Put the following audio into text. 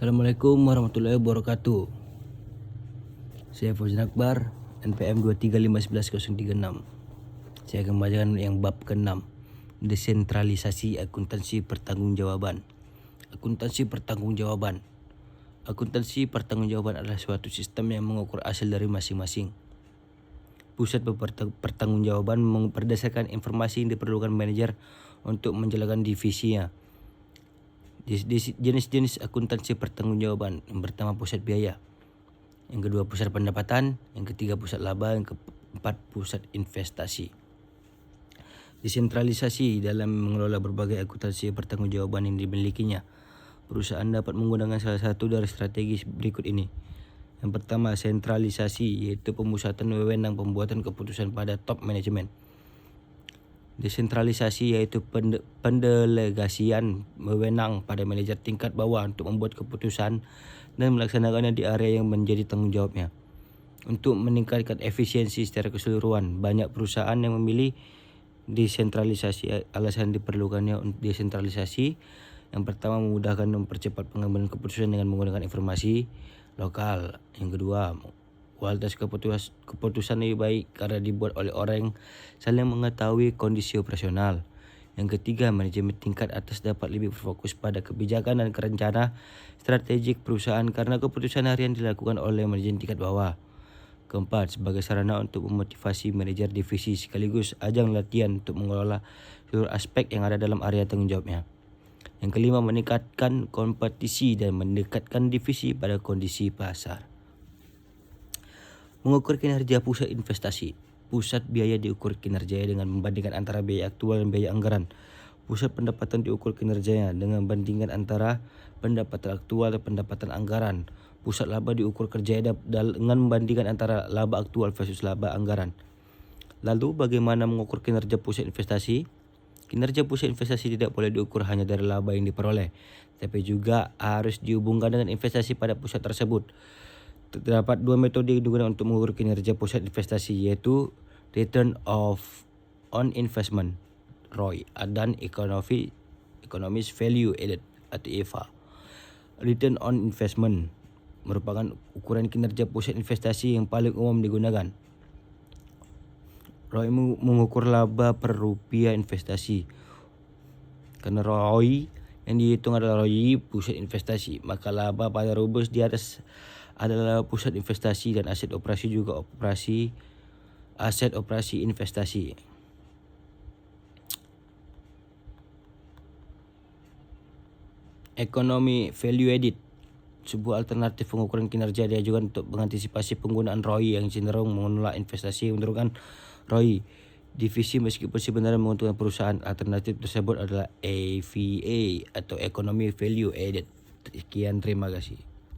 Assalamualaikum warahmatullahi wabarakatuh. Saya Fauzan Akbar, NPM 2351136. Saya akan membacakan yang bab ke-6, desentralisasi akuntansi pertanggungjawaban. Akuntansi pertanggungjawaban. Akuntansi pertanggungjawaban adalah suatu sistem yang mengukur hasil dari masing-masing pusat pertanggungjawaban berdasarkan informasi yang diperlukan manajer untuk menjalankan divisinya. Jenis-jenis akuntansi pertanggungjawaban: yang pertama pusat biaya, yang kedua pusat pendapatan, yang ketiga pusat laba, yang keempat pusat investasi. Desentralisasi dalam mengelola berbagai akuntansi pertanggungjawaban yang dimilikinya. Perusahaan dapat menggunakan salah satu dari strategi berikut ini. Yang pertama, sentralisasi, yaitu pemusatan wewenang pembuatan keputusan pada top manajemen. Desentralisasi yaitu pendelegasian wewenang pada manajer tingkat bawah untuk membuat keputusan dan melaksanakannya di area yang menjadi tanggung jawabnya. Untuk meningkatkan efisiensi secara keseluruhan, banyak perusahaan yang memilih desentralisasi. Alasan diperlukannya desentralisasi: yang pertama, memudahkan dan mempercepat pengambilan keputusan dengan menggunakan informasi lokal. Yang kedua, kualitas keputusan lebih baik karena dibuat oleh orang yang saling mengetahui kondisi operasional. Yang ketiga, manajemen tingkat atas dapat lebih berfokus pada kebijakan dan rencana strategik perusahaan karena keputusan harian dilakukan oleh manajemen tingkat bawah. Keempat, sebagai sarana untuk memotivasi manajer divisi sekaligus ajang latihan untuk mengelola seluruh aspek yang ada dalam area tanggung jawabnya. Yang kelima, meningkatkan kompetisi dan mendekatkan divisi pada kondisi pasar. Mengukur kinerja pusat investasi. Pusat biaya diukur kinerjanya dengan membandingkan antara biaya aktual dan biaya anggaran. Pusat pendapatan diukur kinerjanya dengan membandingkan antara pendapatan aktual dan pendapatan anggaran. Pusat laba diukur kerjanya dengan membandingkan antara laba aktual versus laba anggaran. Lalu bagaimana mengukur kinerja pusat investasi? Kinerja pusat investasi tidak boleh diukur hanya dari laba yang diperoleh, tapi juga harus dihubungkan dengan investasi pada pusat tersebut. Terdapat dua metode yang digunakan untuk mengukur kinerja pusat investasi, yaitu Return on Investment (ROI) dan Economic Value Added atau EVA. Return on Investment merupakan ukuran kinerja pusat investasi yang paling umum digunakan. ROI mengukur laba per rupiah investasi. Karena ROI yang dihitung adalah ROI pusat investasi, maka laba pada rumus di atas adalah pusat investasi dan aset operasi juga aset operasi investasi. Economy Value Added, sebuah alternatif pengukuran kinerja diajukan untuk mengantisipasi penggunaan ROI yang cenderung menolak investasi menurunkan ROI divisi meskipun sebenarnya menguntungkan perusahaan. Alternatif tersebut adalah EVA atau Economy Value Added. Sekian, terima kasih.